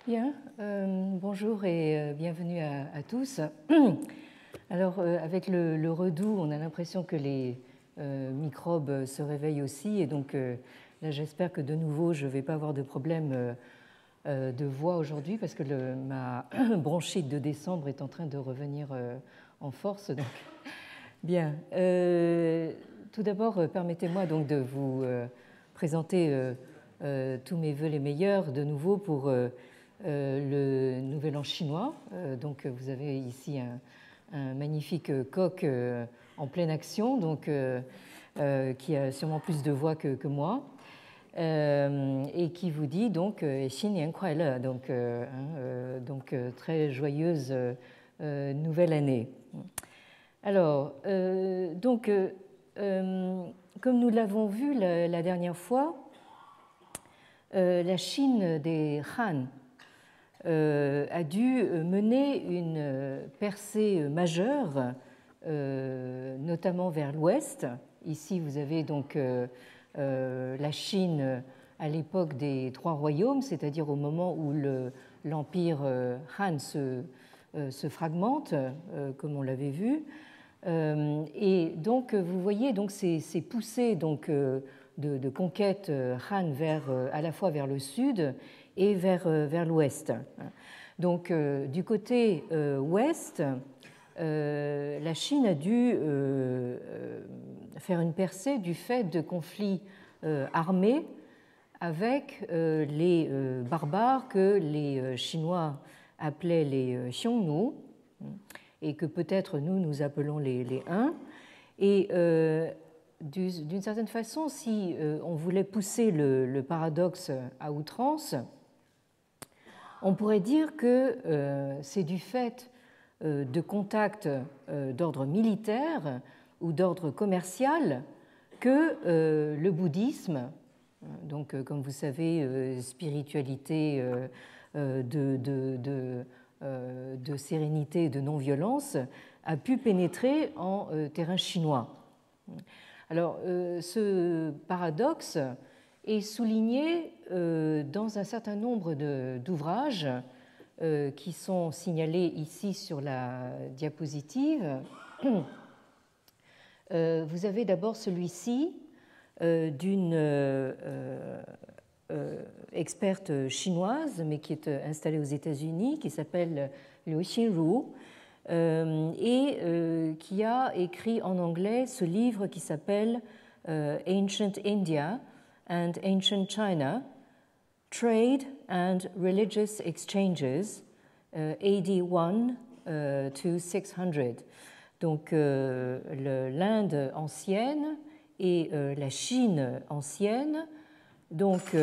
Bien, bonjour et bienvenue à tous. Alors, avec le redoux, on a l'impression que les microbes se réveillent aussi, et donc là, j'espère que de nouveau, je ne vais pas avoir de problème de voix aujourd'hui, parce que ma bronchite de décembre est en train de revenir en force. Donc, bien. Tout d'abord, permettez-moi donc de vous présenter tous mes vœux les meilleurs de nouveau pour le Nouvel An chinois. Donc, vous avez ici un magnifique coq en pleine action, donc, qui a sûrement plus de voix que moi, et qui vous dit donc Xin Nian Kuai Le, donc très joyeuse nouvelle année. Alors, comme nous l'avons vu la dernière fois, la Chine des Han a dû mener une percée majeure, notamment vers l'ouest. Ici, vous avez donc la Chine à l'époque des Trois Royaumes, c'est-à-dire au moment où l'empire Han se fragmente, comme on l'avait vu. Et donc, vous voyez donc ces poussées donc, de conquête Han à la fois vers le sud et vers l'ouest. Donc, du côté ouest, la Chine a dû faire une percée du fait de conflits armés avec les barbares que les Chinois appelaient les Xiongnu, et que peut-être nous appelons les Huns. Et d'une certaine façon, si on voulait pousser le paradoxe à outrance, on pourrait dire que c'est du fait de contacts d'ordre militaire ou d'ordre commercial que le bouddhisme, donc comme vous savez, spiritualité de sérénité et de non-violence, a pu pénétrer en terrain chinois. Alors, ce paradoxe est souligné dans un certain nombre d'ouvrages qui sont signalés ici sur la diapositive. Vous avez d'abord celui-ci d'une experte chinoise, mais qui est installée aux États-Unis, qui s'appelle Liu Xinru, et qui a écrit en anglais ce livre qui s'appelle Ancient India and Ancient China, Trade and Religious Exchanges, AD 1 to 600. Donc l'Inde ancienne et la Chine ancienne, donc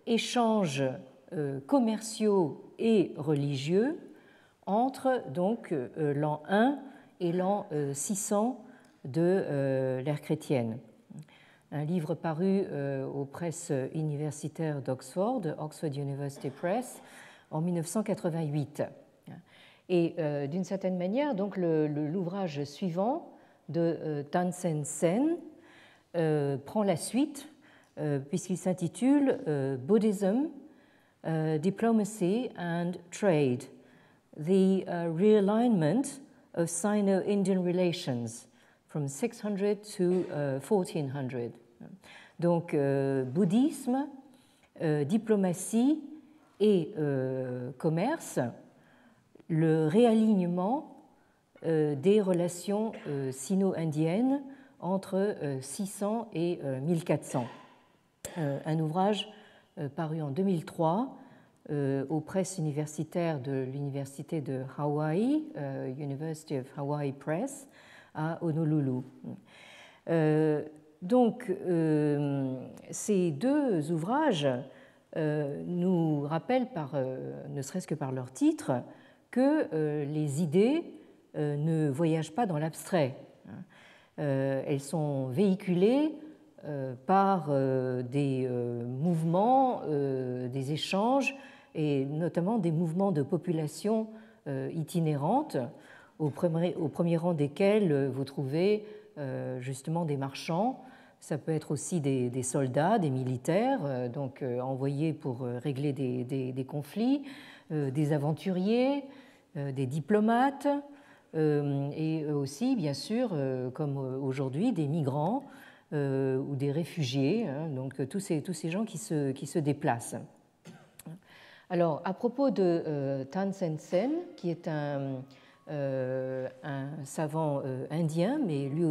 échanges commerciaux et religieux entre donc l'an 1 et l'an 600 de l'ère chrétienne. Un livre paru aux presses universitaires d'Oxford, Oxford University Press, en 1988. Et d'une certaine manière, donc l'ouvrage suivant de Tan Sen Sen prend la suite, puisqu'il s'intitule Buddhism, Diplomacy and Trade, the realignment of Sino-Indian relations from 600 to 1400. Donc, bouddhisme, diplomatie et commerce, le réalignement des relations sino-indiennes entre 600 et 1400. Un ouvrage paru en 2003 aux presses universitaires de l'Université de Hawaii, University of Hawaii Press, à Honolulu. Donc, ces deux ouvrages nous rappellent, ne serait-ce que par leur titre, que les idées ne voyagent pas dans l'abstrait. Elles sont véhiculées par des mouvements, des échanges, et notamment des mouvements de population itinérantes, au premier rang desquels vous trouvez justement des marchands, Ça peut être aussi des soldats, des militaires, donc envoyés pour régler des conflits, des aventuriers, des diplomates, et aussi, bien sûr, comme aujourd'hui, des migrants ou des réfugiés, hein, donc tous ces gens qui se déplacent. Alors, à propos de Tan Sen Sen, qui est un savant indien, mais lui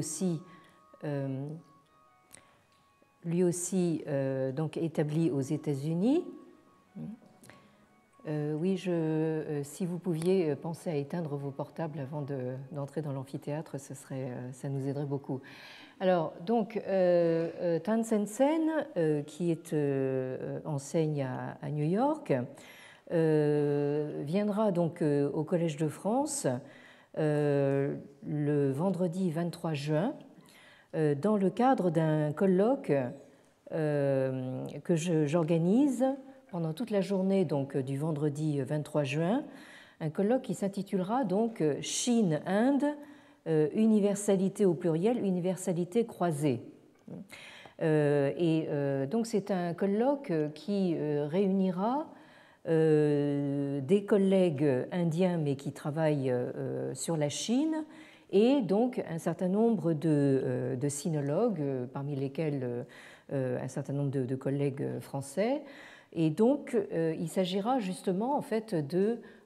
aussi donc établi aux États-Unis. Oui, si vous pouviez penser à éteindre vos portables avant d'entrer dans l'amphithéâtre, ça nous aiderait beaucoup. Alors, donc, Tan Sen Sen, qui enseigne à New York, viendra donc au Collège de France le vendredi 23 juin dans le cadre d'un colloque que j'organise pendant toute la journée donc, du vendredi 23 juin, un colloque qui s'intitulera donc Chine-Inde, universalité au pluriel, universalité croisée. Donc c'est un colloque qui réunira des collègues indiens mais qui travaillent sur la Chine et donc un certain nombre de sinologues, parmi lesquels un certain nombre de collègues français. Et donc il s'agira justement en fait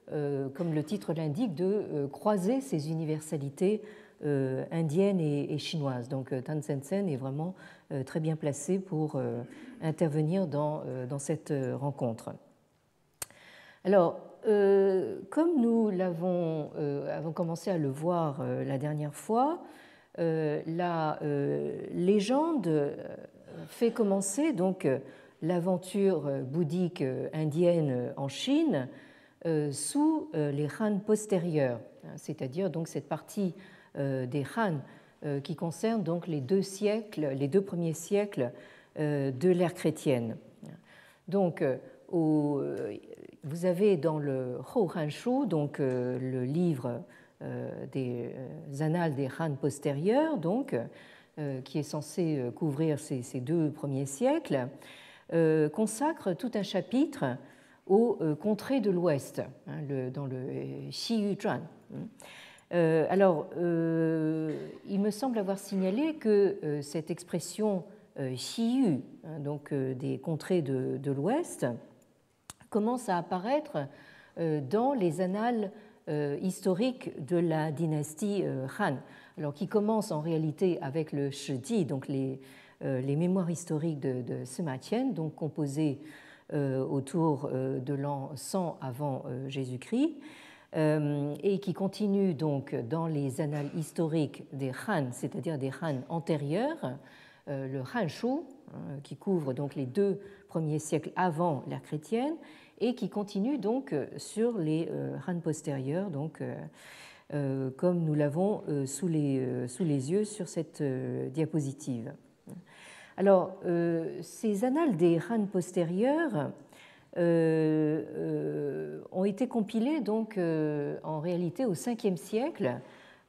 comme le titre l'indique, de croiser ces universalités indiennes et chinoises. Donc Tan Sen Sen est vraiment très bien placé pour intervenir dans cette rencontre. Alors, comme nous avons commencé à le voir la dernière fois, la légende fait commencer donc l'aventure bouddhique indienne en Chine sous les Han postérieurs, c'est-à-dire donc cette partie des Han qui concerne donc les deux premiers siècles de l'ère chrétienne. Donc, vous avez dans le Hou Han Shu, donc le livre des annales des Han postérieurs, donc qui est censé couvrir ces deux premiers siècles, consacre tout un chapitre aux contrées de l'Ouest, dans le Xi Zhuan. Alors, il me semble avoir signalé que cette expression Xiyu, donc des contrées de l'Ouest, commence à apparaître dans les annales historiques de la dynastie Han, alors qui commence en réalité avec le Shiji, donc les mémoires historiques de Sima Qian, donc composées autour de l'an 100 avant Jésus-Christ, et qui continue donc dans les annales historiques des Han, c'est-à-dire des Han antérieurs, le Han Shu, qui couvre donc les deux premiers siècles avant l'ère chrétienne, et qui continue donc sur les Han postérieurs, donc comme nous l'avons sous les yeux sur cette diapositive. Alors, ces annales des Han postérieurs ont été compilées donc en réalité au 5e siècle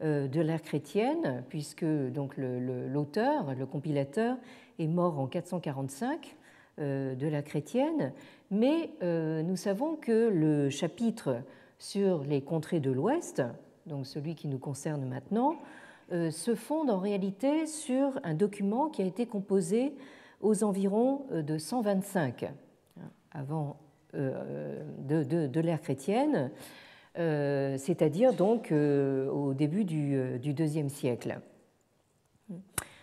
de l'ère chrétienne, puisque donc l'auteur, le compilateur, est mort en 445 de l'ère chrétienne, mais nous savons que le chapitre sur les contrées de l'Ouest, donc celui qui nous concerne maintenant, se fonde en réalité sur un document qui a été composé aux environs de 125 avant de l'ère chrétienne, c'est-à-dire donc au début du IIe siècle.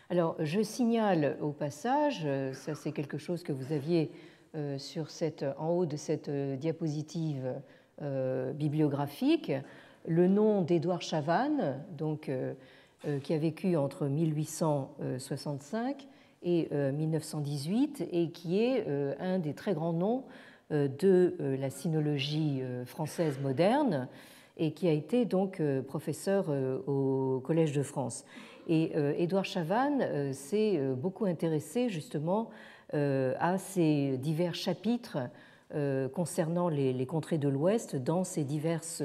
Alors, je signale au passage, ça c'est quelque chose que vous aviez en haut de cette diapositive bibliographique, le nom d'Édouard Chavannes, donc, qui a vécu entre 1865 et 1918 et qui est un des très grands noms de la sinologie française moderne et qui a été donc professeur au Collège de France. Et Édouard Chavannes s'est beaucoup intéressé justement à ces divers chapitres concernant les contrées de l'Ouest dans ces diverses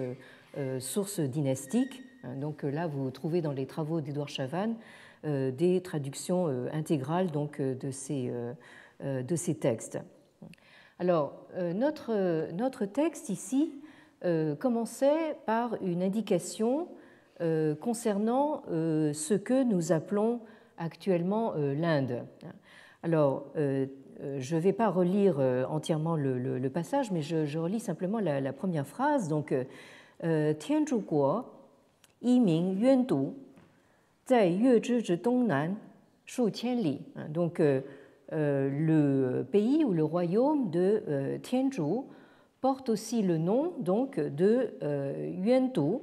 sources dynastiques. Donc là, vous trouvez dans les travaux d'Édouard Chavannes des traductions intégrales donc, de ces textes. Alors, notre texte ici commençait par une indication concernant ce que nous appelons actuellement l'Inde. Alors, je ne vais pas relire entièrement le passage, mais je relis simplement la première phrase. Donc, Tianzhu Guo, Yi Ming Yuan Du, Zai Yue Zhi Zhi Dongnan, Shu Qianli. Donc, le pays ou le royaume de Tianzhu porte aussi le nom donc, de Yuan Du.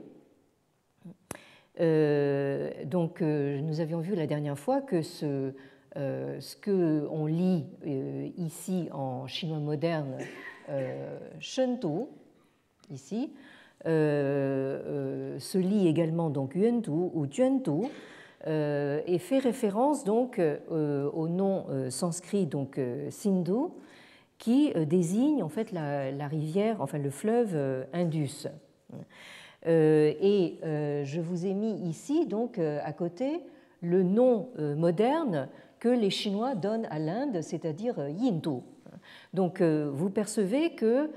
Donc, nous avions vu la dernière fois que ce qu'on lit ici en chinois moderne, Shendu, ici, se lit également donc Yuandu ou Juandu, et fait référence donc au nom sanskrit donc Sindhu, qui désigne en fait la rivière, enfin le fleuve Indus. Et je vous ai mis ici donc à côté le nom moderne que les Chinois donnent à l'Inde, c'est-à-dire Yindu. Donc vous percevez que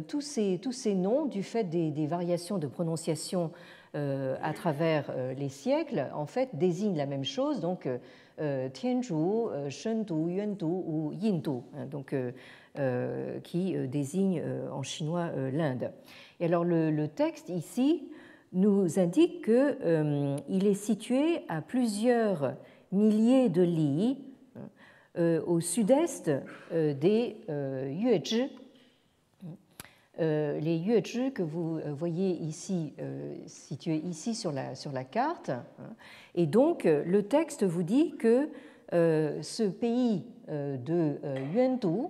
tous ces noms, du fait des variations de prononciation à travers les siècles, en fait désignent la même chose, donc Tianzhu, Shendu, Yuandu ou Yindu, donc, qui désigne en chinois l'Inde. Et alors le texte ici nous indique qu'il est situé à plusieurs milliers de li au sud-est des Yuezhi. Les Yuezhi que vous voyez ici, situés ici sur la carte. Et donc le texte vous dit que ce pays de Yuandu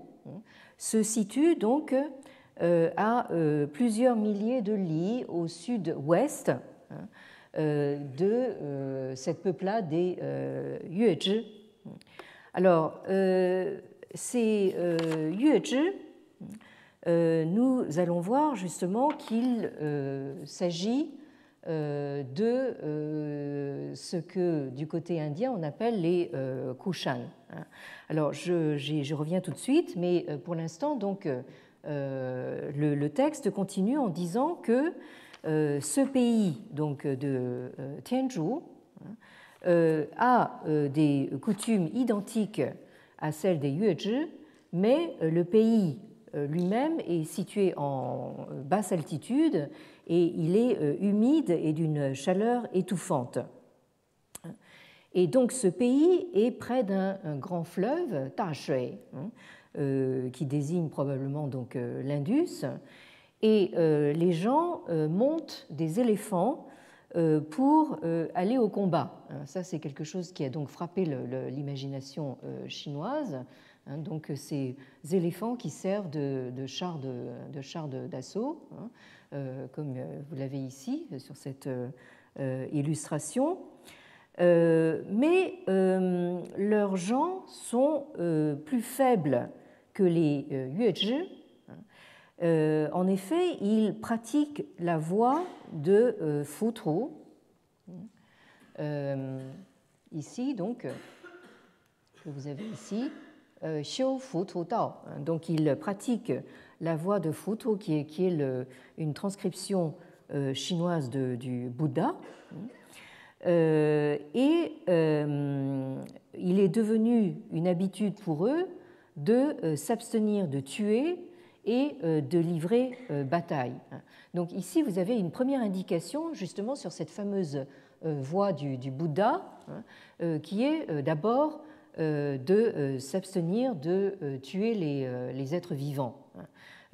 se situe donc à plusieurs milliers de li au sud-ouest de cette peuplade des Yuezhi. Alors, ces Yuezhi, nous allons voir justement qu'il s'agit de ce que du côté indien on appelle les Kushan. Alors, je reviens tout de suite, mais pour l'instant, donc, le texte continue en disant que ce pays donc, de Tianzhu a des coutumes identiques à celles des Yuezhi, mais le pays lui-même est situé en basse altitude et il est humide et d'une chaleur étouffante. Et donc ce pays est près d'un grand fleuve, Ta Shui, qui désigne probablement donc l'Indus, et les gens montent des éléphants pour aller au combat. Ça, c'est quelque chose qui a donc frappé l'imagination chinoise. Donc, ces éléphants qui servent de chars d'assaut, comme vous l'avez ici sur cette illustration. Mais leurs gens sont plus faibles que les Yuezhi. En effet, ils pratiquent la voie de Futru. Ici, donc, que vous avez ici, Xiu Futru Dao. Donc, ils pratiquent la voie de Futru, qui est une transcription chinoise du Bouddha. Et il est devenu une habitude pour eux de s'abstenir de tuer et de livrer bataille. Donc ici, vous avez une première indication justement sur cette fameuse voie du Bouddha, qui est d'abord de s'abstenir de tuer les êtres vivants.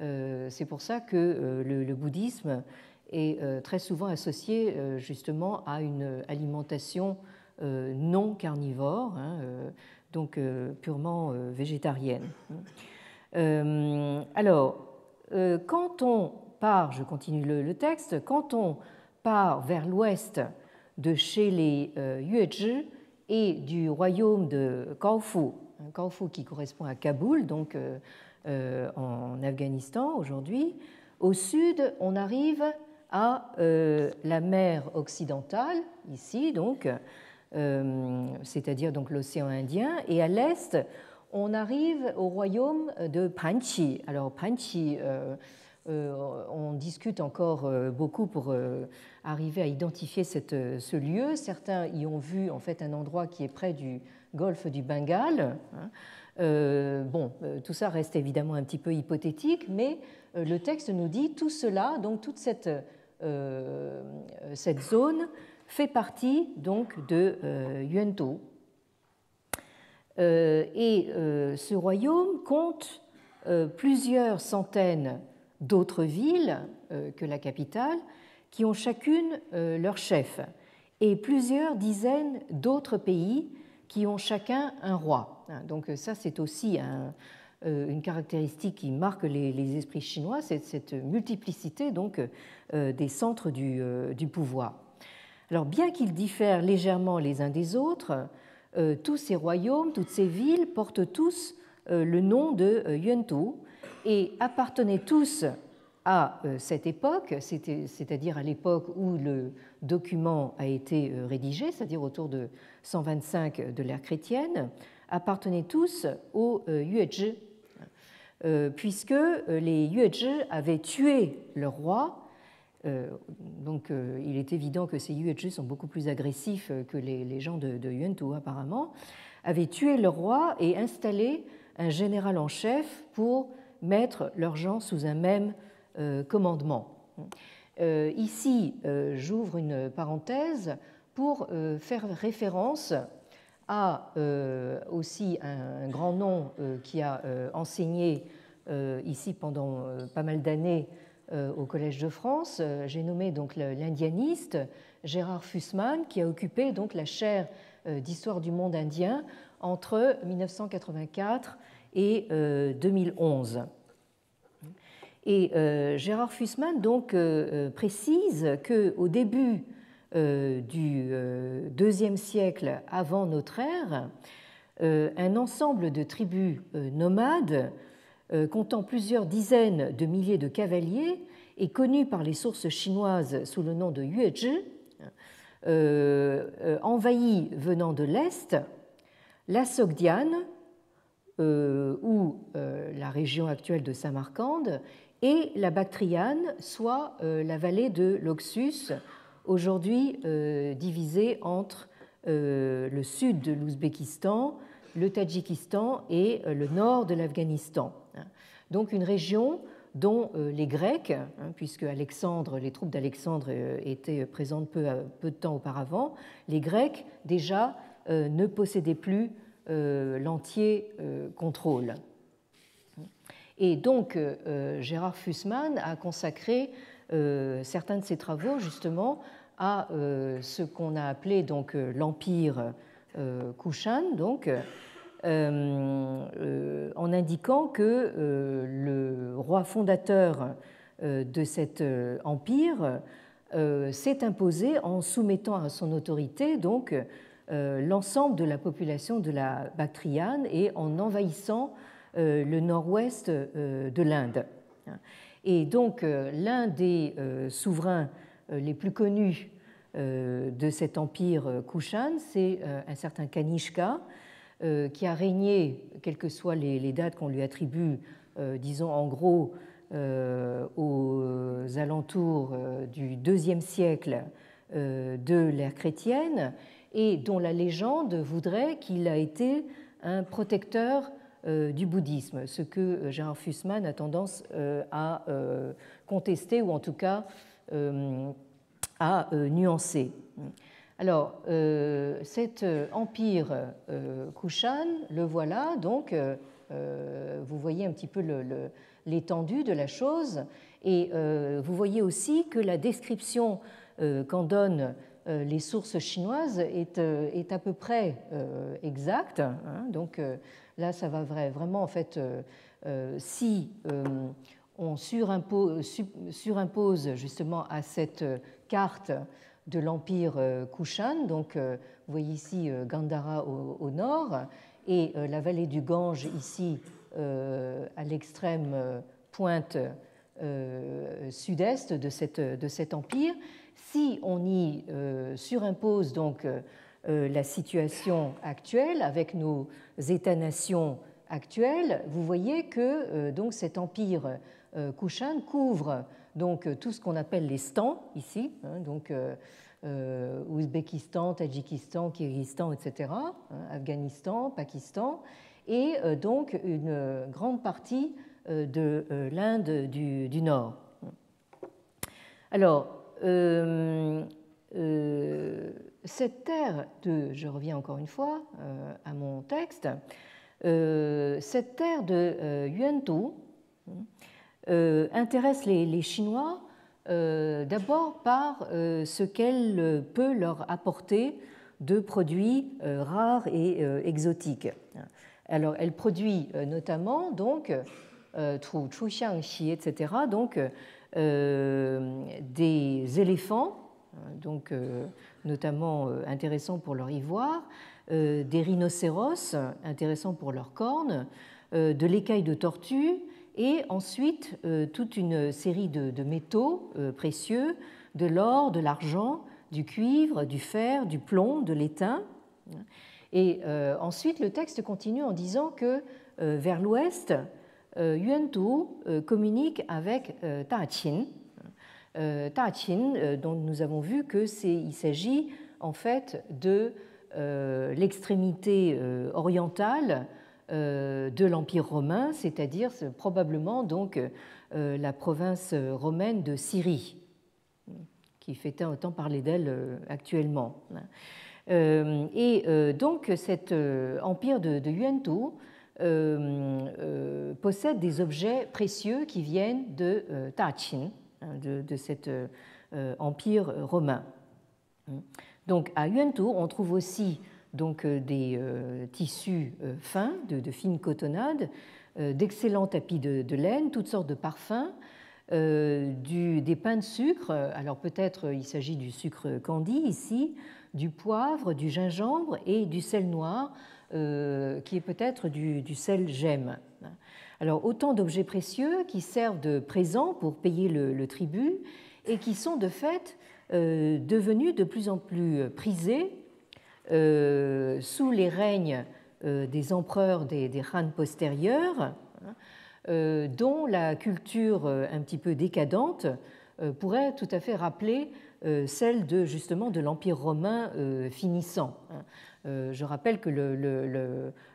C'est pour ça que le bouddhisme est très souvent associé justement à une alimentation non carnivore, donc purement végétarienne. Alors, quand on part, je continue le texte, quand on part vers l'ouest de chez les Yuezhi et du royaume de Gaofu, Gaofu qui correspond à Kaboul, donc en Afghanistan aujourd'hui, au sud, on arrive à la mer occidentale, ici donc, c'est-à-dire donc l'océan Indien, et à l'est, on arrive au royaume de Panchi. Alors Panchi, on discute encore beaucoup pour arriver à identifier ce lieu. Certains y ont vu en fait un endroit qui est près du golfe du Bengale. Tout ça reste évidemment un petit peu hypothétique, mais le texte nous dit tout cela, donc toute cette zone fait partie donc de Yuantou. Ce royaume compte plusieurs centaines d'autres villes que la capitale qui ont chacune leur chef et plusieurs dizaines d'autres pays qui ont chacun un roi. Donc ça, c'est aussi une caractéristique qui marque les esprits chinois, c'est cette multiplicité donc, des centres du pouvoir. Alors, bien qu'ils diffèrent légèrement les uns des autres, tous ces royaumes, toutes ces villes portent tous le nom de Yuantou et appartenaient tous à cette époque, c'est-à-dire à l'époque où le document a été rédigé, c'est-à-dire autour de 125 de l'ère chrétienne, appartenaient tous aux Yuezhi, puisque les Yuezhi avaient tué leur roi. Donc il est évident que ces Yuezhi sont beaucoup plus agressifs que les gens de Yuantou apparemment, avaient tué leur roi et installé un général en chef pour mettre leurs gens sous un même commandement. Ici, j'ouvre une parenthèse pour faire référence à aussi un grand nom qui a enseigné ici pendant pas mal d'années au Collège de France. J'ai nommé donc l'indianiste Gérard Fussman, qui a occupé donc la chaire d'histoire du monde indien entre 1984 et 2011. Et Gérard Fussman donc précise qu'au début du IIe siècle avant notre ère, un ensemble de tribus nomades comptant plusieurs dizaines de milliers de cavaliers et connu par les sources chinoises sous le nom de Yuezhi, envahit venant de l'Est la Sogdiane, ou la région actuelle de Samarcande, et la Bactriane, soit la vallée de l'Oxus, aujourd'hui divisée entre le sud de l'Ouzbékistan, le Tadjikistan et le nord de l'Afghanistan. Donc une région dont les Grecs, puisque les troupes d'Alexandre étaient présentes peu de temps auparavant, les Grecs déjà ne possédaient plus l'entier contrôle. Et donc Gérard Fussman a consacré certains de ses travaux justement à ce qu'on a appelé donc l'empire Kushan, donc en indiquant que le roi fondateur de cet empire s'est imposé en soumettant à son autorité donc l'ensemble de la population de la Bactriane et en envahissant le nord-ouest de l'Inde. Et donc l'un des souverains les plus connus de cet empire Kushan, c'est un certain Kanishka, qui a régné, quelles que soient les dates qu'on lui attribue, disons en gros aux alentours du IIe siècle de l'ère chrétienne, et dont la légende voudrait qu'il a été un protecteur du bouddhisme, ce que Gérard Fussman a tendance à contester ou en tout cas à nuancer. Alors, cet empire Kushan, le voilà, donc vous voyez un petit peu l'étendue de la chose, et vous voyez aussi que la description qu'en donnent les sources chinoises est à peu près exacte. Donc là, ça va vraiment, en fait, si on surimpose justement à cette carte de l'empire Kushan, donc vous voyez ici Gandhara au nord, et la vallée du Gange ici à l'extrême pointe sud-est de cet empire. Si on y surimpose donc la situation actuelle avec nos États-nations actuels, vous voyez que donc cet empire Kushan couvre donc tout ce qu'on appelle les stans ici, donc Ouzbékistan, Tadjikistan, Kirghizistan, etc., Afghanistan, Pakistan, et donc une grande partie de l'Inde du Nord. Alors, cette terre je reviens encore une fois à mon texte, cette terre de Yuantou intéresse les Chinois d'abord par ce qu'elle peut leur apporter de produits rares et exotiques. Alors, elle produit notamment donc Chuxiangxi, etc., donc des éléphants, donc notamment intéressants pour leur ivoire, des rhinocéros intéressants pour leurs cornes, de l'écaille de tortue et ensuite toute une série de métaux précieux, de l'or, de l'argent, du cuivre, du fer, du plomb, de l'étain. Et ensuite le texte continue en disant que vers l'ouest, Yuantou communique avec Daqin. Daqin, dont nous avons vu qu'il s'agit en fait de l'extrémité orientale de l'Empire romain, c'est-à-dire probablement donc la province romaine de Syrie, qui fait tant parler d'elle actuellement. Et donc cet empire de Yuantou possède des objets précieux qui viennent de Daqin, de cet empire romain. Donc à Yuantou, on trouve aussi donc des tissus fins, de fines cotonnades, d'excellents tapis de laine, toutes sortes de parfums, des pains de sucre. Alors peut-être il s'agit du sucre candi ici, du poivre, du gingembre et du sel noir, qui est peut-être du sel gemme. Alors autant d'objets précieux qui servent de présent pour payer le tribut et qui sont de fait devenus de plus en plus prisés sous les règnes des empereurs des Han postérieurs, dont la culture un petit peu décadente pourrait tout à fait rappeler celle justement de l'Empire romain finissant. Je rappelle que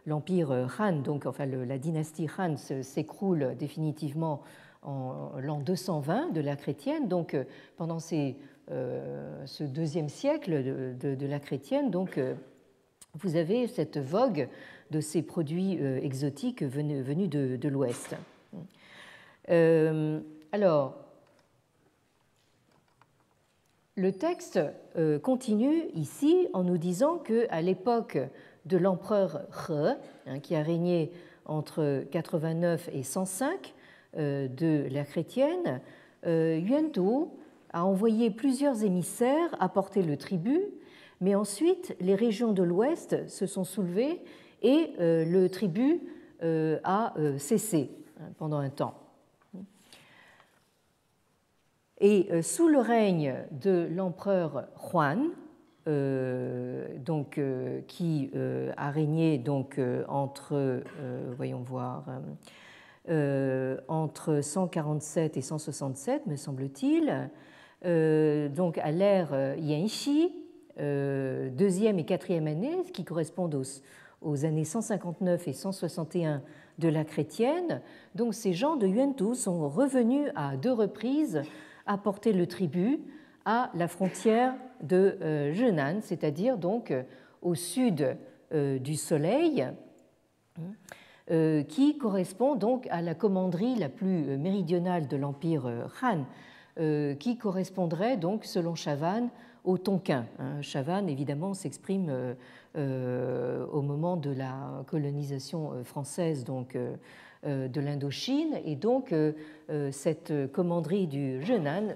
l'Empire Han, donc enfin la dynastie Han, s'écroule définitivement en l'an 220 de l'ère chrétienne. Donc pendant ce deuxième siècle de l'ère chrétienne, donc vous avez cette vogue de ces produits exotiques venus de l'Ouest. Alors, le texte continue ici en nous disant qu'à l'époque de l'empereur He, qui a régné entre 89 et 105 de l'ère chrétienne, Yuantou a envoyé plusieurs émissaires apporter le tribut, mais ensuite les régions de l'Ouest se sont soulevées et le tribut a cessé pendant un temps. Et sous le règne de l'empereur Huan, qui a régné donc entre, voyons voir, entre 147 et 167, me semble-t-il, donc à l'ère Yanxi, deuxième et quatrième année, ce qui correspondent aux années 159 et 161 de la chrétienne. Donc ces gens de Yuantou sont revenus à deux reprises apporter le tribut à la frontière de Henan, c'est-à-dire donc au sud du Soleil, qui correspond donc à la commanderie la plus méridionale de l'Empire Han, qui correspondrait donc, selon Chavannes, au Tonkin. Chavannes, évidemment, s'exprime au moment de la colonisation française donc, de l'Indochine, et donc cette commanderie du Henan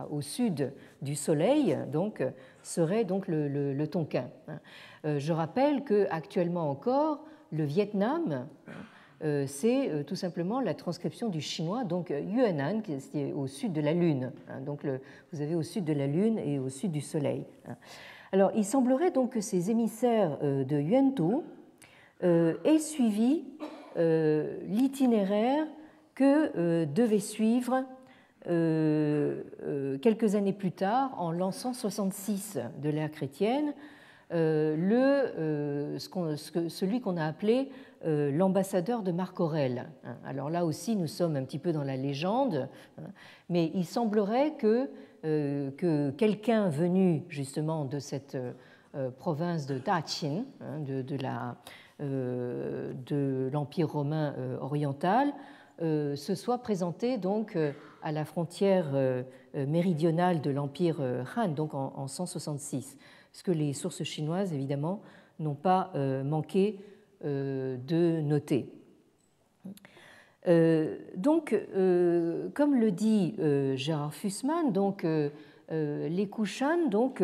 au sud du Soleil donc, serait donc le Tonkin. Je rappelle qu'actuellement encore, le Vietnam, c'est tout simplement la transcription du chinois, donc Yuanan, qui est au sud de la Lune. Donc vous avez au sud de la Lune et au sud du Soleil. Alors, il semblerait donc que ces émissaires de Yuantou aient suivi l'itinéraire que devait suivre quelques années plus tard, en l'an 166 de l'ère chrétienne, celui qu'on a appelé l'ambassadeur de Marc Aurèle. Alors là aussi, nous sommes un petit peu dans la légende, mais il semblerait que quelqu'un venu justement de cette province de Daqin, de l'Empire romain oriental, se soit présenté donc à la frontière méridionale de l'Empire Han, donc en 166, ce que les sources chinoises, évidemment, n'ont pas manqué de noter. Donc, comme le dit Gérard Fussman, donc, les Kushan, donc,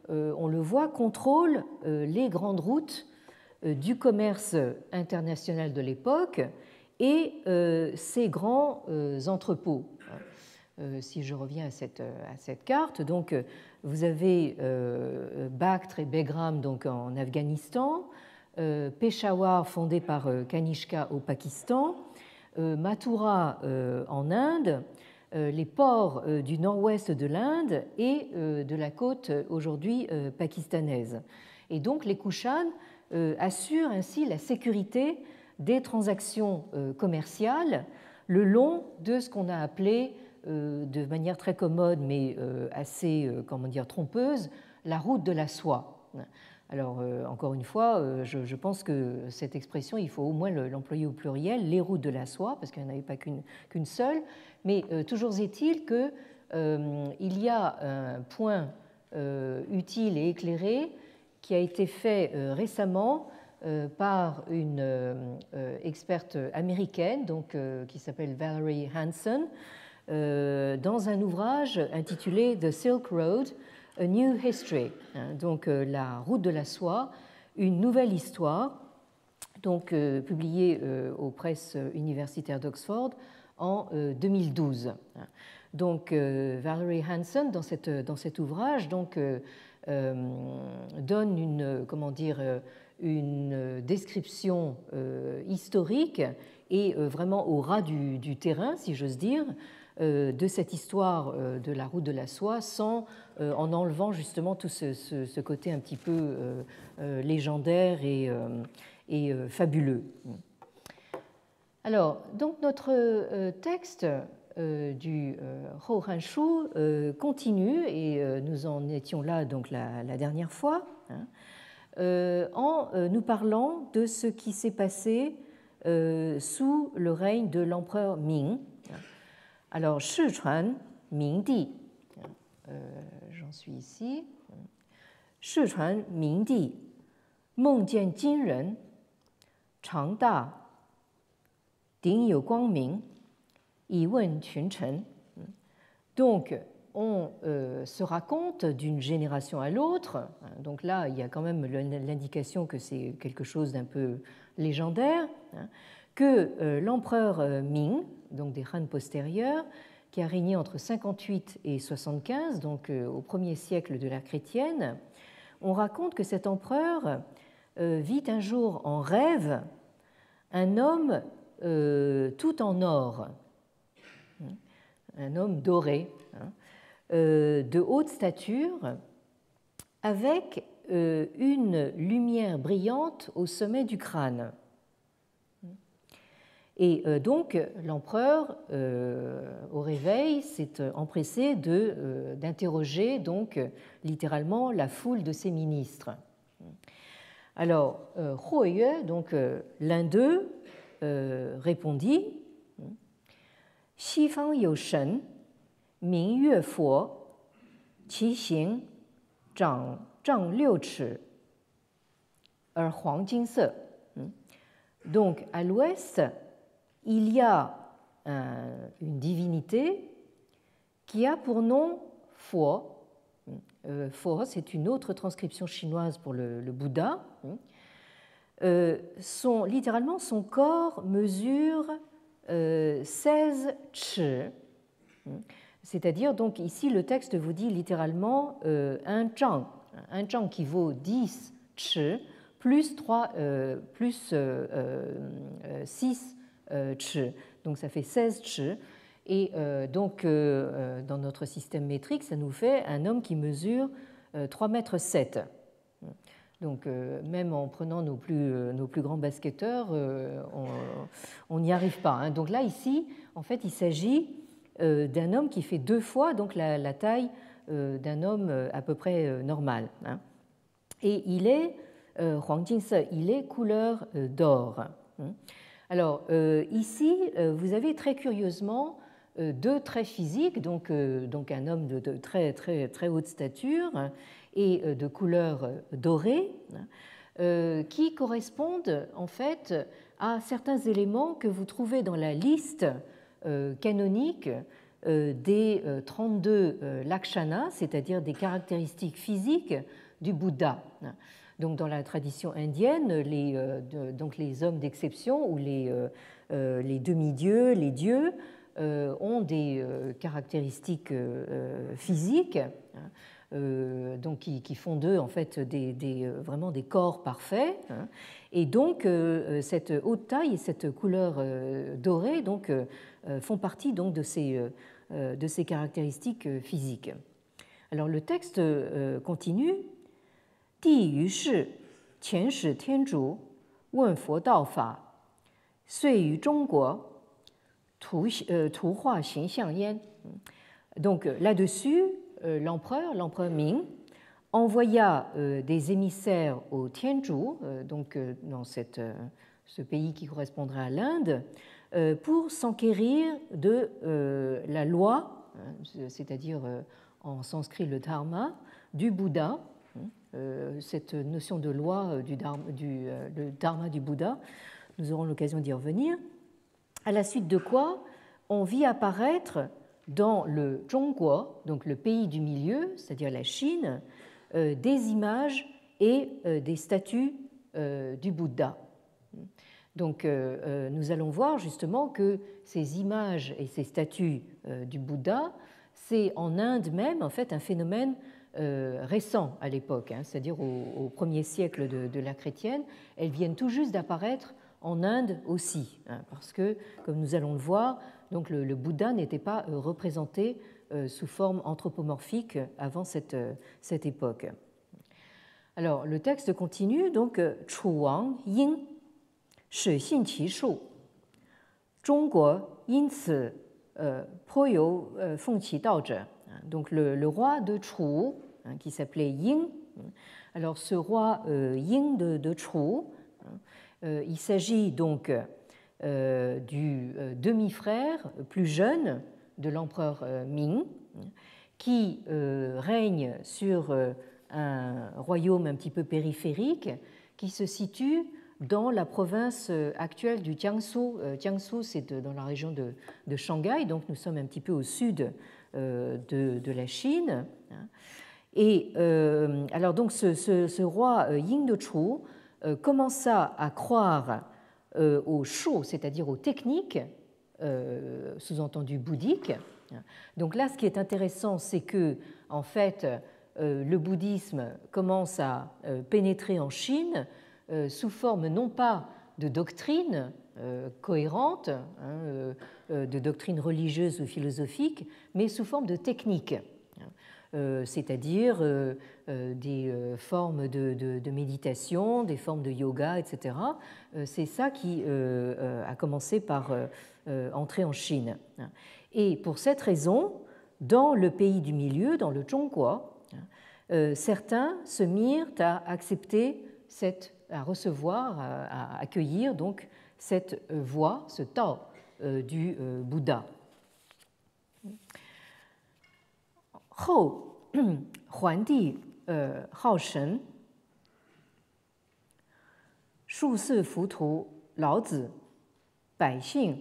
on le voit, contrôlent les grandes routes du commerce international de l'époque et ces grands entrepôts. Si je reviens à cette carte, donc vous avez Bactre et Begram donc en Afghanistan, Peshawar fondé par Kanishka au Pakistan, Mathura en Inde, les ports du nord-ouest de l'Inde et de la côte aujourd'hui pakistanaise. Et donc les Kushan assurent ainsi la sécurité des transactions commerciales le long de ce qu'on a appelé de manière très commode mais assez trompeuse, la route de la soie. Alors, encore une fois, je pense que cette expression, il faut au moins l'employer au pluriel, les routes de la soie, parce qu'il n'y en avait pas qu'une seule, mais toujours est-il qu'il y a un point utile et éclairé qui a été fait récemment par une experte américaine donc, qui s'appelle Valerie Hansen, dans un ouvrage intitulé The Silk Road, A New History, donc la route de la soie, une nouvelle histoire, donc publiée aux presses universitaires d'Oxford en 2012. Donc Valerie Hansen, dans cet ouvrage, donc, donne une description historique et vraiment au ras du terrain, si j'ose dire, de cette histoire de la route de la soie en enlevant justement tout ce côté un petit peu légendaire et fabuleux. Alors, donc notre texte du Hou Han-shu continue, et nous en étions là donc la dernière fois, en nous parlant de ce qui s'est passé sous le règne de l'empereur Ming. Alors, Sichuan Mingdi, j'en suis ici. Sichuan Mingdi, Mengjian Jinren, Changda, Dingyou Guangming, Yiwen Qunchen. Donc, on se raconte d'une génération à l'autre. Donc là, il y a quand même l'indication que c'est quelque chose d'un peu légendaire, que l'empereur Ming, donc des Han postérieurs, qui a régné entre 58 et 75, donc au 1er siècle de l'ère chrétienne, on raconte que cet empereur vit un jour en rêve un homme tout en or, un homme doré, de haute stature, avec une lumière brillante au sommet du crâne. Et donc l'empereur, au réveil, s'est empressé d'interroger donc littéralement la foule de ses ministres. Alors Huo Yue, donc l'un d'eux, répondit: Xi fang you shen, Ming Yue Fo, qi xing zhang liu chi, er huang jin se. Donc à l'ouest, il y a une divinité qui a pour nom Fo. Fo, c'est une autre transcription chinoise pour le Bouddha. Littéralement, son corps mesure 16 chi, c'est-à-dire, donc ici, le texte vous dit littéralement un zhang, un zhang qui vaut 10 chi, plus 6 chi, donc ça fait 16 chi. Et donc, dans notre système métrique, ça nous fait un homme qui mesure 3,7 m. Donc, même en prenant nos plus grands basketteurs, on n'y arrive pas. Hein. Donc là, ici, en fait, il s'agit d'un homme qui fait 2 fois donc, la taille d'un homme à peu près normal. Hein. Et il est, Huang Jingse, il est couleur d'or. Alors, ici, vous avez très curieusement 2 traits physiques, donc un homme de très, très, très haute stature et de couleur dorée, qui correspondent en fait à certains éléments que vous trouvez dans la liste canonique des 32 lakshanas, c'est-à-dire des caractéristiques physiques du Bouddha. Donc, dans la tradition indienne, les hommes d'exception ou les demi-dieux, les dieux, ont des caractéristiques physiques, donc qui font d'eux en fait vraiment des corps parfaits. Et donc, cette haute taille et cette couleur dorée donc, font partie donc, de ces caractéristiques physiques. Alors, le texte continue. 地于是前始天竺问佛道法遂于中国图画形象焉. Donc là-dessus, l'empereur Ming, envoya des émissaires au Tianzhou, donc dans ce pays qui correspondrait à l'Inde, pour s'enquérir de la loi, c'est-à-dire en sanskrit le dharma, du Bouddha. Cette notion de loi le dharma du Bouddha, nous aurons l'occasion d'y revenir, à la suite de quoi on vit apparaître dans le Zhongguo, donc le pays du milieu, c'est-à-dire la Chine, des images et des statues du Bouddha. Donc nous allons voir justement que ces images et ces statues du Bouddha, c'est en Inde même en fait un phénomène récent à l'époque, hein, c'est-à-dire au 1er siècle de l'ère chrétienne, elles viennent tout juste d'apparaître en Inde aussi, hein, parce que, comme nous allons le voir, donc le Bouddha n'était pas représenté sous forme anthropomorphique avant cette époque. Alors, le texte continue, donc Chu Wang Ying, Shi Xin Qi Shu, Zhongguo Yin Ci Po You Feng Qi Dao Zhe. Donc le roi de Chu, qui s'appelait Ying. Alors ce roi Ying de Chu, il s'agit donc du demi-frère plus jeune de l'empereur Ming, qui règne sur un royaume un petit peu périphérique qui se situe dans la province actuelle du Jiangsu. Jiangsu, c'est dans la région de Shanghai, donc nous sommes un petit peu au sud de la Chine. Et alors donc ce roi Ying de Chu commença à croire au Shu, c'est-à-dire aux techniques, sous-entendu bouddhiques. Donc là, ce qui est intéressant, c'est que en fait, le bouddhisme commence à pénétrer en Chine sous forme non pas de doctrine cohérente, de doctrine religieuse ou philosophique, mais sous forme de technique, c'est-à-dire des formes de méditation, des formes de yoga, etc. C'est ça qui a commencé par entrer en Chine. Et pour cette raison, dans le pays du milieu, dans le Zhongguo, certains se mirent à accepter à recevoir, à accueillir donc cette voie, ce Tao du Bouddha. Hou Huandi Hao Shen Shu Si Fu Tu Lao Zi Bai Xing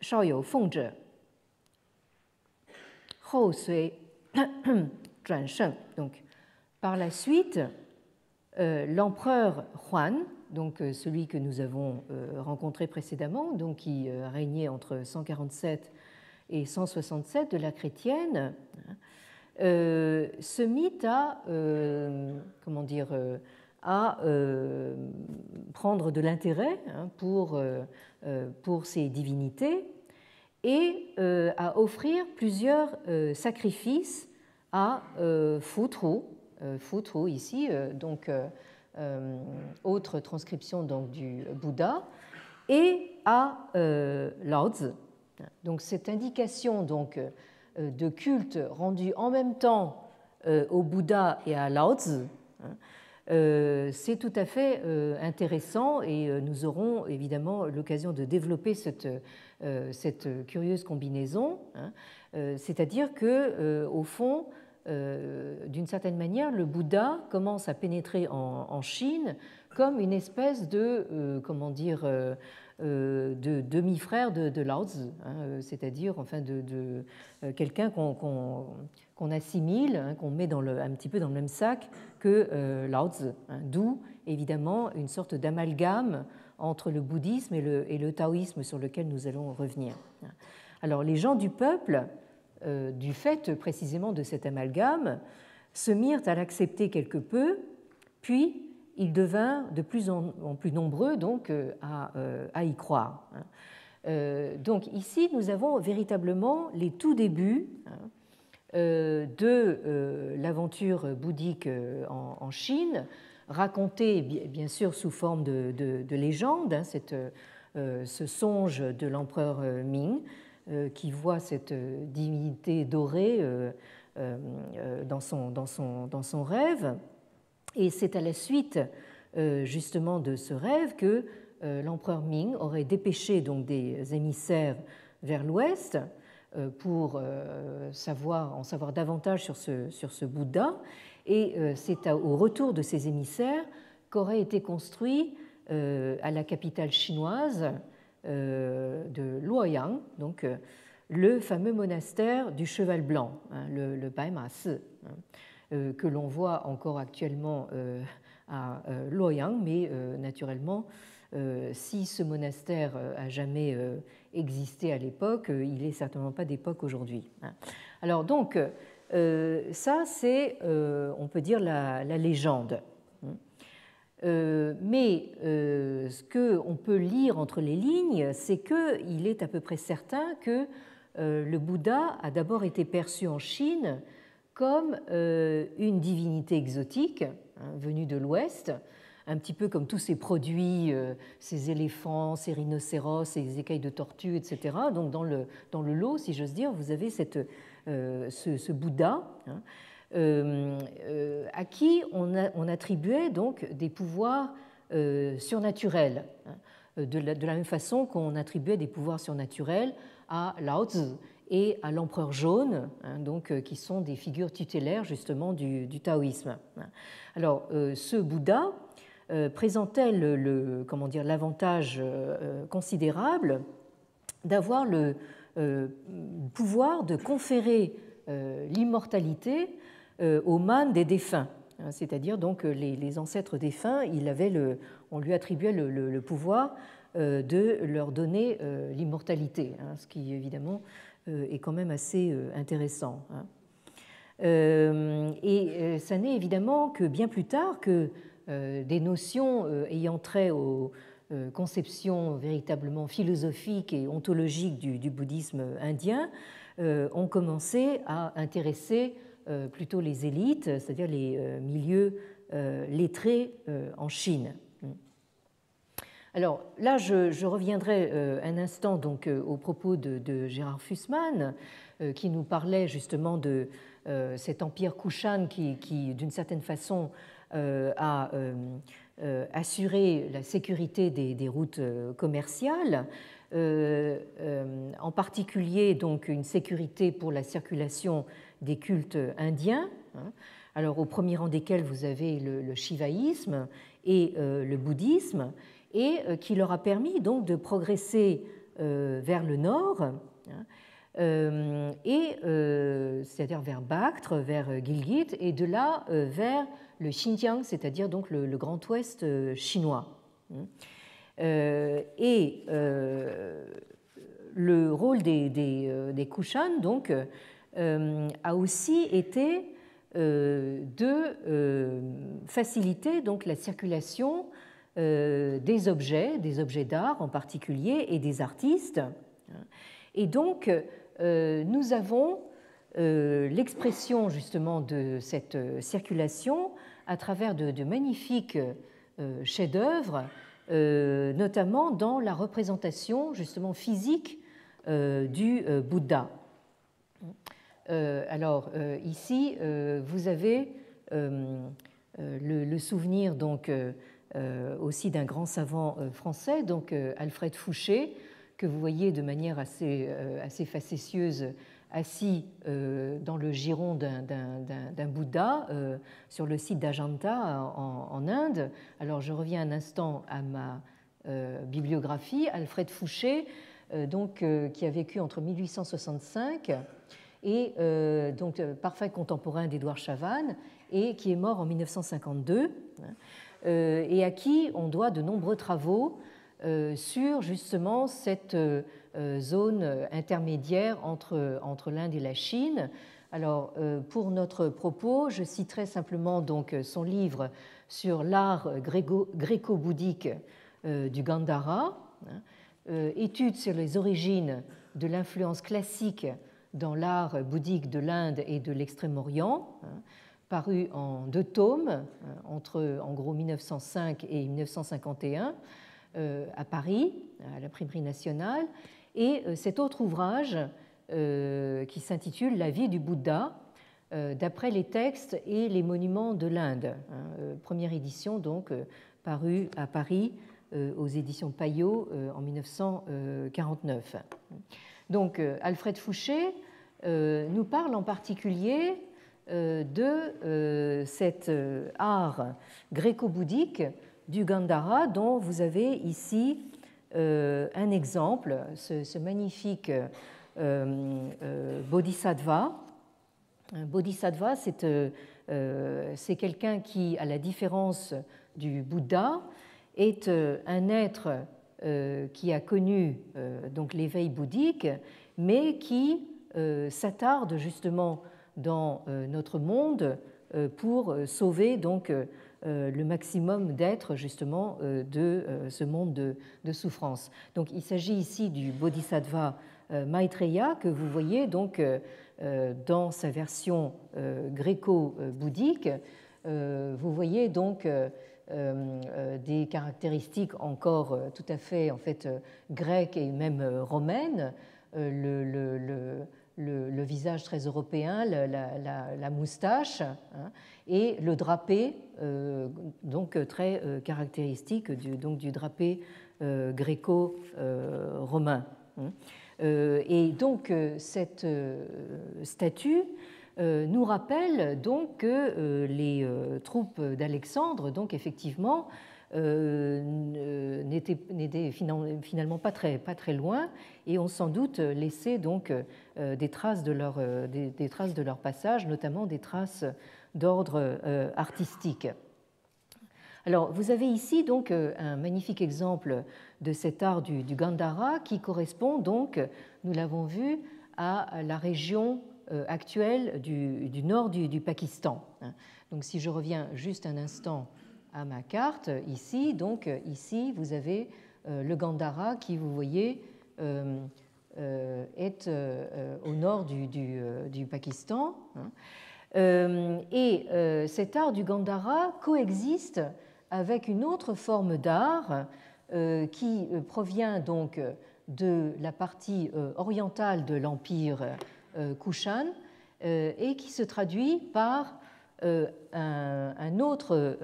Shao You Feng Zhe Hou Sui Zhuan Sheng. Donc, par la suite, l'empereur Huan, donc celui que nous avons rencontré précédemment, donc qui régnait entre 147 et 167 de l'ère chrétienne, se mit à, comment dire, à prendre de l'intérêt pour ces divinités et à offrir plusieurs sacrifices à Futru, ici, donc autre transcription donc, du Bouddha, et à Laozi. Donc cette indication donc, de culte rendu en même temps au Bouddha et à Laozi, c'est tout à fait intéressant et nous aurons évidemment l'occasion de développer cette curieuse combinaison, c'est-à-dire que au fond, d'une certaine manière, le Bouddha commence à pénétrer en Chine comme une espèce de, comment dire, de demi-frère de Laozi, c'est-à-dire enfin de quelqu'un qu'on assimile, qu'on met un petit peu dans le même sac que Laozi, d'où évidemment une sorte d'amalgame entre le bouddhisme et le taoïsme sur lequel nous allons revenir. Alors les gens du peuple, du fait précisément de cet amalgame, se mirent à l'accepter quelque peu, puis ils devinrent de plus en plus nombreux donc, à y croire. Donc ici, nous avons véritablement les tout débuts de l'aventure bouddhique en Chine, racontée bien sûr sous forme de légende, ce songe de l'empereur Ming, qui voit cette divinité dorée dans son rêve. Et c'est à la suite justement de ce rêve que l'empereur Ming aurait dépêché donc des émissaires vers l'ouest pour en savoir davantage sur ce Bouddha. Et c'est au retour de ces émissaires qu'aurait été construit à la capitale chinoise de Luoyang, donc le fameux monastère du Cheval Blanc, le Baima-si, que l'on voit encore actuellement à Luoyang, mais naturellement, si ce monastère a jamais existé à l'époque, il n'est certainement pas d'époque aujourd'hui. Alors donc, ça c'est, on peut dire, la légende. Mais ce qu'on peut lire entre les lignes, c'est qu'il est à peu près certain que le Bouddha a d'abord été perçu en Chine comme une divinité exotique venue de l'Ouest, un petit peu comme tous ces produits, ces éléphants, ces rhinocéros, ces écailles de tortue, etc. Donc dans le lot, si j'ose dire, vous avez ce Bouddha, à qui on attribuait donc des pouvoirs surnaturels, de la même façon qu'on attribuait des pouvoirs surnaturels à Laozi et à l'empereur jaune, donc, qui sont des figures tutélaires justement du taoïsme. Alors, ce Bouddha présentait l'avantage considérable d'avoir le pouvoir de conférer l'immortalité aux mânes des défunts, c'est-à-dire donc les ancêtres défunts, on lui attribuait le pouvoir de leur donner l'immortalité, ce qui évidemment est quand même assez intéressant. Et ça n'est évidemment que bien plus tard que des notions ayant trait aux conceptions véritablement philosophiques et ontologiques du bouddhisme indien ont commencé à intéresser plutôt les élites, c'est-à-dire les milieux lettrés en Chine. Alors là, je reviendrai un instant donc aux propos de Gérard Fussman, qui nous parlait justement de cet empire Kushan qui d'une certaine façon, a assuré la sécurité des routes commerciales, en particulier donc une sécurité pour la circulation des cultes indiens. Alors au premier rang desquels vous avez le shivaïsme et le bouddhisme, et qui leur a permis donc de progresser vers le nord, c'est-à-dire vers Bactre, vers Gilgit, et de là vers le Xinjiang, c'est-à-dire donc le Grand Ouest chinois. Le rôle des Kushan donc a aussi été de faciliter donc la circulation des objets d'art en particulier, et des artistes. Et donc, nous avons l'expression justement de cette circulation à travers de magnifiques chefs-d'œuvre, notamment dans la représentation justement physique du Bouddha. Alors ici, vous avez le souvenir donc aussi d'un grand savant français, donc Alfred Fouché, que vous voyez de manière assez facétieuse assis dans le giron d'un Bouddha sur le site d'Ajanta en Inde. Alors je reviens un instant à ma bibliographie. Alfred Fouché, donc, qui a vécu entre 1865 et donc parfait contemporain d'Édouard Chavannes, et qui est mort en 1952, et à qui on doit de nombreux travaux sur justement cette zone intermédiaire entre l'Inde et la Chine. Alors, pour notre propos, je citerai simplement donc son livre sur l'art gréco-bouddhique du Gandhara, étude sur les origines de l'influence classique dans l'art bouddhique de l'Inde et de l'Extrême-Orient, paru en 2 tomes entre en gros 1905 et 1951 à Paris, à l'Imprimerie nationale, et cet autre ouvrage qui s'intitule La vie du Bouddha d'après les textes et les monuments de l'Inde, première édition donc parue à Paris aux éditions Payot en 1949. Donc Alfred Fouché nous parle en particulier de cet art gréco-bouddhique du Gandhara, dont vous avez ici un exemple, ce magnifique bodhisattva. Un bodhisattva, c'est quelqu'un qui, à la différence du Bouddha, est un être qui a connu donc l'éveil bouddhique, mais qui s'attarde justement dans notre monde pour sauver donc le maximum d'êtres justement de ce monde de souffrance. Donc il s'agit ici du bodhisattva Maitreya que vous voyez donc dans sa version gréco-bouddhique. Vous voyez donc des caractéristiques encore tout à fait en fait grecques et même romaines, le visage très européen, la moustache, hein, et le drapé donc très caractéristique du drapé gréco-romain. Et donc cette statue nous rappelle donc que les troupes d'Alexandre, donc effectivement, n'étaient finalement pas très loin et ont sans doute laissé donc des traces de leur passage, notamment des traces d'ordre artistique. Alors, vous avez ici donc un magnifique exemple de cet art du Gandhara qui correspond donc, nous l'avons vu, à la région actuelle du nord du Pakistan. Donc, si je reviens juste un instant à ma carte, ici, donc ici, vous avez le Gandhara qui, vous voyez, est au nord du Pakistan. Et cet art du Gandhara coexiste avec une autre forme d'art qui provient donc de la partie orientale de l'empire Kushan et qui se traduit par une autre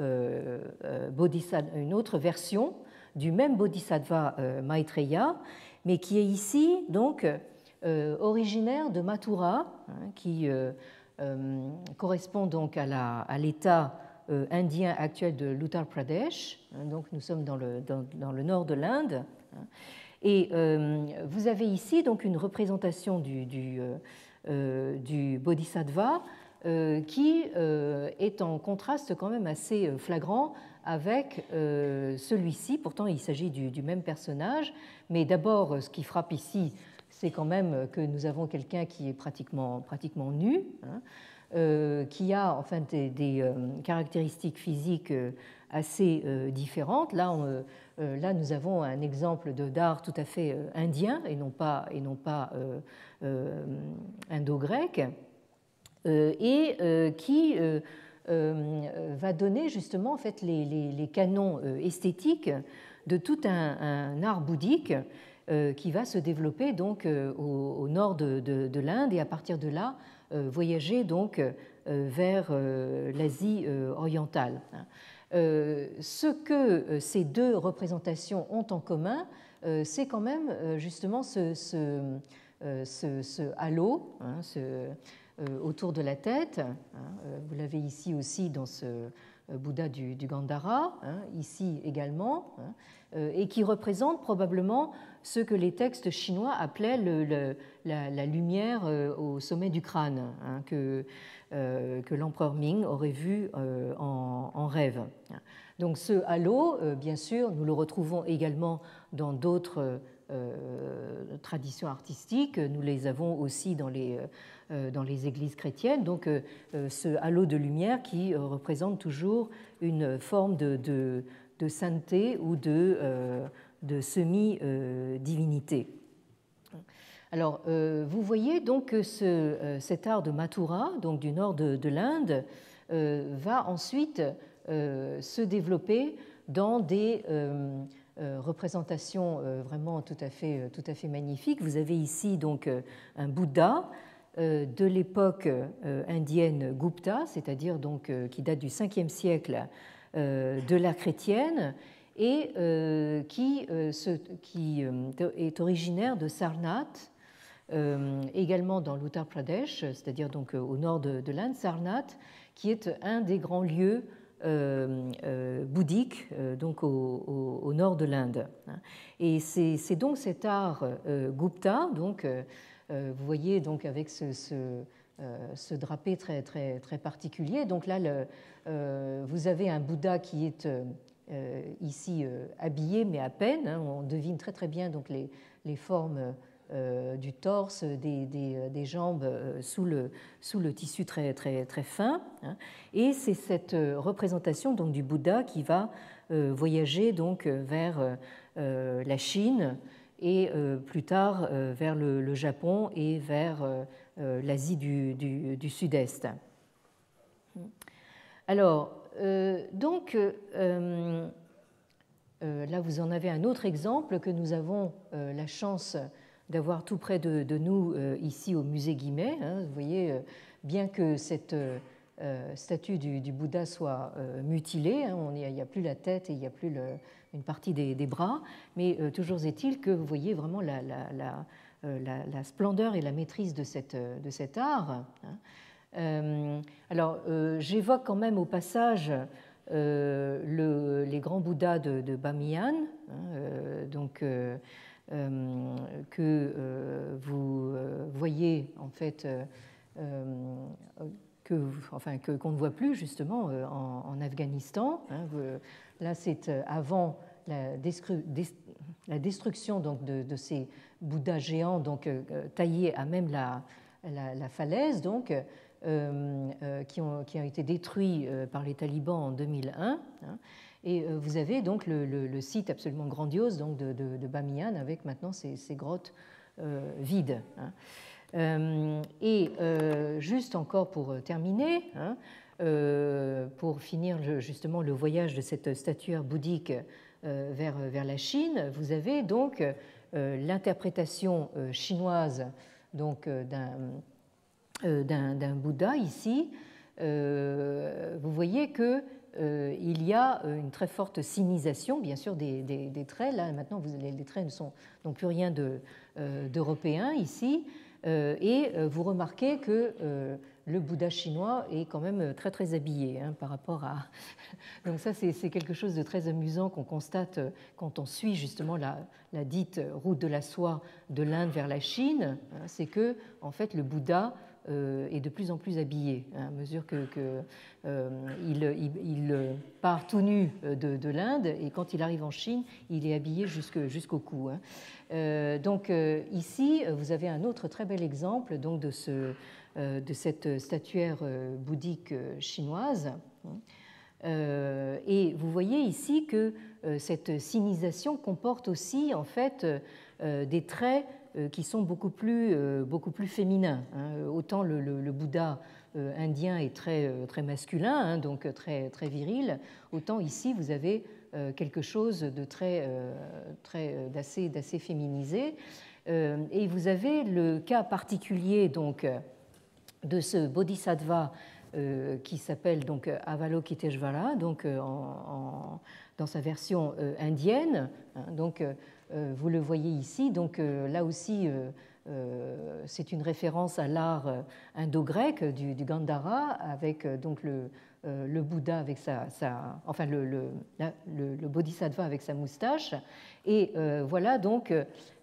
version du même bodhisattva Maitreya, mais qui est ici donc originaire de Mathura, qui correspond donc à l'état indien actuel de l'Uttar Pradesh. Donc nous sommes dans le nord de l'Inde. Et vous avez ici donc une représentation du bodhisattva qui est en contraste quand même assez flagrant avec celui-ci. Pourtant, il s'agit du même personnage, mais d'abord, ce qui frappe ici, c'est quand même que nous avons quelqu'un qui est pratiquement nu, qui a enfin des caractéristiques physiques assez différentes. Là, nous avons un exemple d'art tout à fait indien et non pas indo-grec, et qui va donner justement en fait les canons esthétiques de tout un art bouddhique qui va se développer donc au nord de l'Inde et à partir de là voyager donc vers l'Asie orientale. Ce que ces deux représentations ont en commun, c'est quand même justement ce halo autour de la tête. Vous l'avez ici aussi dans ce Bouddha du Gandhara, ici également, et qui représente probablement ce que les textes chinois appelaient la lumière au sommet du crâne, que l'empereur Ming aurait vu en rêve. Donc ce halo, bien sûr, nous le retrouvons également dans d'autres traditions artistiques. Nous les avons aussi dans les églises chrétiennes. Donc ce halo de lumière qui représente toujours une forme de sainteté ou de semi-divinité. Alors, vous voyez donc que cet art de Mathura, donc du nord de l'Inde, va ensuite se développer dans des représentations vraiment tout à fait magnifiques. Vous avez ici donc un Bouddha de l'époque indienne Gupta, c'est-à-dire donc qui date du 5e siècle de l'ère chrétienne et qui est originaire de Sarnath, également dans l'Uttar Pradesh, c'est-à-dire donc au nord de l'Inde, Sarnath, qui est un des grands lieux bouddhiques donc au nord de l'Inde. Et c'est donc cet art Gupta, donc vous voyez donc avec ce drapé très particulier. Donc là, vous avez un Bouddha qui est ici habillé, mais à peine. On devine très bien donc les formes du torse, des jambes sous le tissu très fin. Et c'est cette représentation donc du Bouddha qui va voyager donc vers la Chine et plus tard vers le Japon et vers l'Asie du Sud-Est. Alors, donc, là, vous en avez un autre exemple que nous avons la chance d'avoir tout près de nous ici au musée Guimet. Vous voyez, bien que cette statue du Bouddha soit mutilée, il n'y a plus la tête et il n'y a plus une partie des bras, mais toujours est-il que vous voyez vraiment la splendeur et la maîtrise de cet art. Alors, j'évoque quand même au passage les grands Bouddhas de Bamiyan, donc que vous voyez en fait qu'on ne voit plus justement en Afghanistan. Là, c'est avant la destruction donc de ces Bouddhas géants donc taillés à même la falaise, donc qui ont été détruits par les talibans en 2001. Et vous avez donc le site absolument grandiose donc de Bamiyan avec maintenant ces grottes vides. Et juste encore pour terminer, pour finir justement le voyage de cette statuaire bouddhique vers la Chine, vous avez donc l'interprétation chinoise donc d'un Bouddha ici. Vous voyez que il y a une très forte sinisation, bien sûr, des traits. Là, maintenant, les traits ne sont donc plus rien d'européens ici. Et vous remarquez que le Bouddha chinois est quand même très habillé par rapport à... Donc ça, c'est quelque chose de très amusant qu'on constate quand on suit justement la dite route de la soie de l'Inde vers la Chine. C'est que, en fait, le Bouddha est de plus en plus habillé, à mesure il part tout nu de l'Inde, et quand il arrive en Chine, il est habillé jusqu'au cou. Donc ici, vous avez un autre très bel exemple donc, de cette statuaire bouddhique chinoise. Et vous voyez ici que cette sinisation comporte aussi en fait des traits qui sont beaucoup plus féminins. Autant le Bouddha indien est très masculin, donc très viril, autant ici vous avez quelque chose de d'assez féminisé. Et vous avez le cas particulier donc de ce bodhisattva qui s'appelle donc Avalokiteshvara, donc dans sa version indienne. Donc vous le voyez ici. Donc là aussi, c'est une référence à l'art indo-grec du Gandhara, avec donc le Bouddha avec enfin le bodhisattva avec sa moustache. Et voilà donc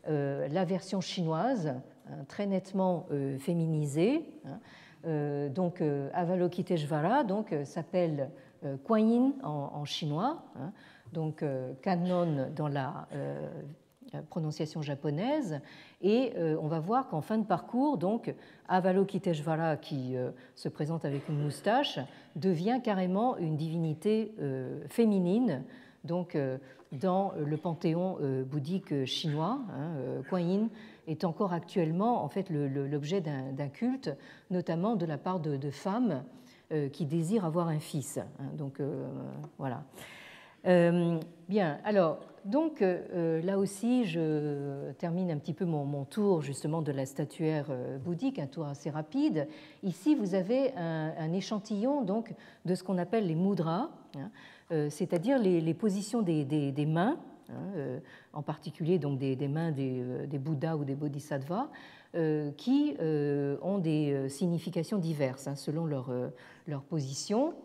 la version chinoise, très nettement féminisée. Donc Avalokiteshvara s'appelle Kuan Yin en chinois, donc Kannon dans la prononciation japonaise, et on va voir qu'en fin de parcours, donc Avalokiteshvara, qui se présente avec une moustache, devient carrément une divinité féminine, donc dans le panthéon bouddhique chinois. Kuan Yin est encore actuellement en fait l'objet d'un culte, notamment de la part de femmes qui désirent avoir un fils. Donc voilà. Bien, alors donc là aussi je termine un petit peu mon tour justement de la statuaire bouddhique, un tour assez rapide. Ici vous avez un échantillon donc de ce qu'on appelle les mudras, c'est-à-dire les positions des mains, en particulier donc des mains des Bouddhas ou des Bodhisattvas, qui ont des significations diverses selon leur position.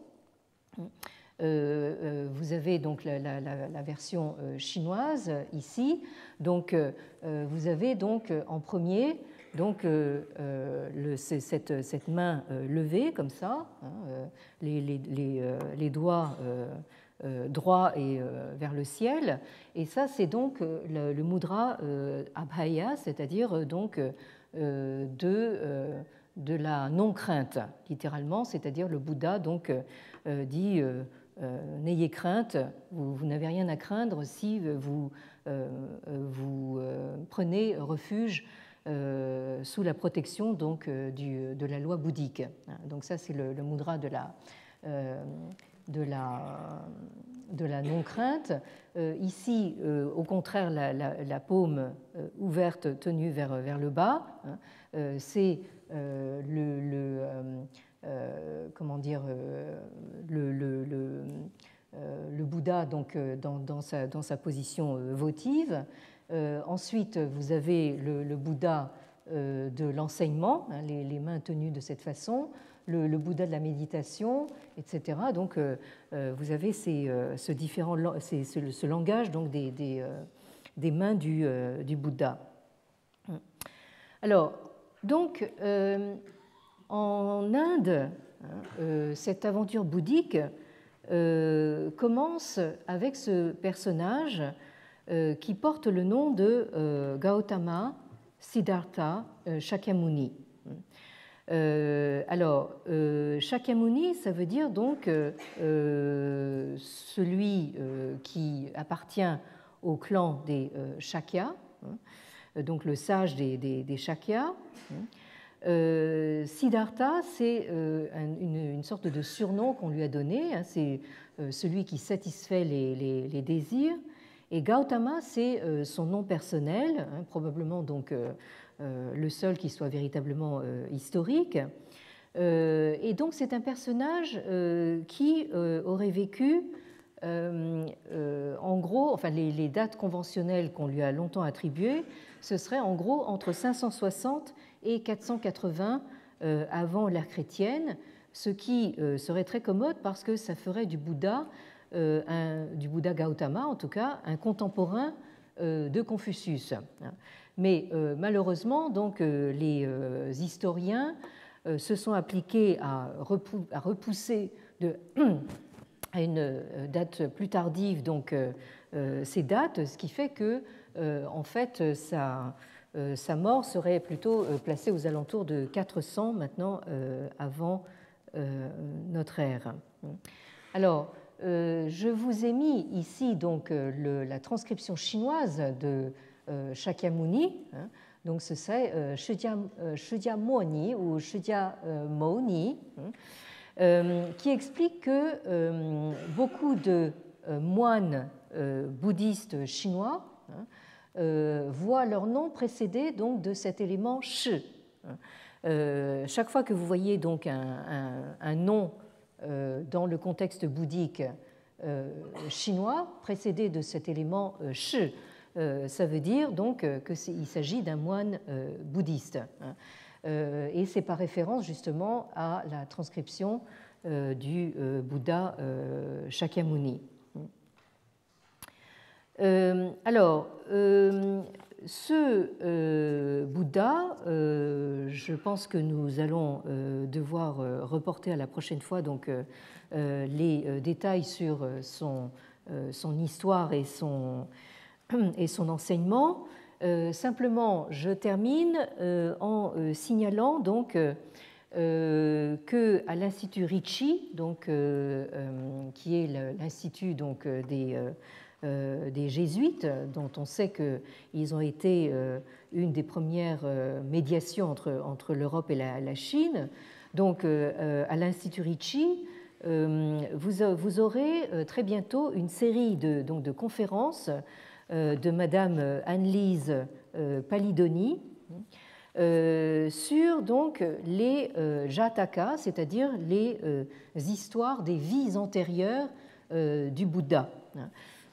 Vous avez donc la version chinoise ici. Donc vous avez donc en premier donc cette main levée comme ça, les doigts droit et vers le ciel, et ça c'est donc le mudra abhaya, c'est-à-dire donc de la non-crainte, littéralement, c'est-à-dire le Bouddha donc dit n'ayez crainte, vous n'avez rien à craindre si vous prenez refuge sous la protection donc de la loi bouddhique. Donc ça c'est le mudra de la non-crainte. Ici, au contraire, la paume ouverte tenue vers le bas, c'est comment dire, le Bouddha donc, dans sa position votive. Ensuite, vous avez le Bouddha de l'enseignement, les mains tenues de cette façon, le Bouddha de la méditation, etc. Donc, vous avez ce langage donc, des mains du Bouddha. Alors, donc, en Inde, cette aventure bouddhique commence avec ce personnage qui porte le nom de Gautama Siddhartha Shakyamuni. Alors, Shakyamuni, ça veut dire donc celui qui appartient au clan des Shakyas, donc le sage des Shakyas. Siddhartha, c'est une sorte de surnom qu'on lui a donné, c'est celui qui satisfait les désirs, et Gautama, c'est son nom personnel, probablement donc le seul qui soit véritablement historique. Et donc c'est un personnage qui aurait vécu en gros, enfin les dates conventionnelles qu'on lui a longtemps attribuées, ce serait en gros entre 560 et 480 avant l'ère chrétienne, ce qui serait très commode parce que ça ferait du Bouddha Gautama en tout cas, un contemporain de Confucius. Mais malheureusement, donc, les historiens se sont appliqués à repousser à une date plus tardive donc, ces dates, ce qui fait que en fait sa mort serait plutôt placée aux alentours de 400 maintenant avant notre ère. Alors, je vous ai mis ici donc la transcription chinoise de Shakyamuni. Donc ce serait Shidyamoni ou Shidyamoni, qui explique que beaucoup de moines bouddhistes chinois voient leur nom précédé donc de cet élément shi. Chaque fois que vous voyez donc un nom dans le contexte bouddhique chinois précédé de cet élément shi, ça veut dire donc qu'il s'agit d'un moine bouddhiste. Et c'est par référence justement à la transcription du Bouddha Shakyamuni. Alors, ce Bouddha, je pense que nous allons devoir reporter à la prochaine fois donc, les détails sur son histoire et son enseignement. Simplement, je termine en signalant donc que à l'Institut Ricci, donc qui est l'institut donc des jésuites, dont on sait qu'ils ont été une des premières médiations entre l'Europe et la Chine. Donc, à l'Institut Ricci, vous aurez très bientôt une série de conférences de Madame Anne-Lise Palidoni sur donc les Jataka, c'est-à-dire les histoires des vies antérieures du Bouddha.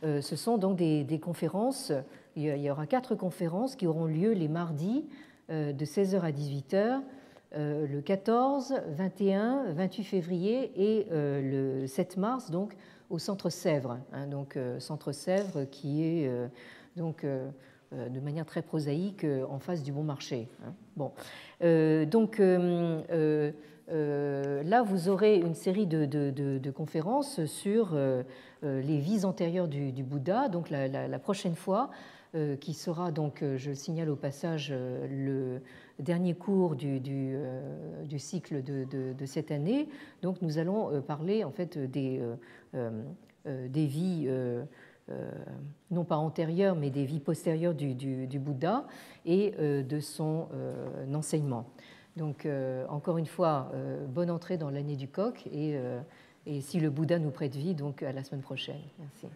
Ce sont donc des conférences, il y aura 4 conférences qui auront lieu les mardis de 16h à 18h, le 14, 21, 28 février et le 7 mars, donc au Centre Sèvres. Donc, Centre Sèvres qui est donc, de manière très prosaïque en face du Bon Marché. Bon. Donc, là, vous aurez une série de conférences sur les vies antérieures du Bouddha. Donc, la prochaine fois, qui sera donc, je le signale au passage, le dernier cours du cycle de cette année. Donc, nous allons parler en fait des vies non pas antérieures, mais des vies postérieures du Bouddha et de son enseignement. Donc, encore une fois, bonne entrée dans l'année du coq et si le Bouddha nous prête vie, donc à la semaine prochaine. Merci.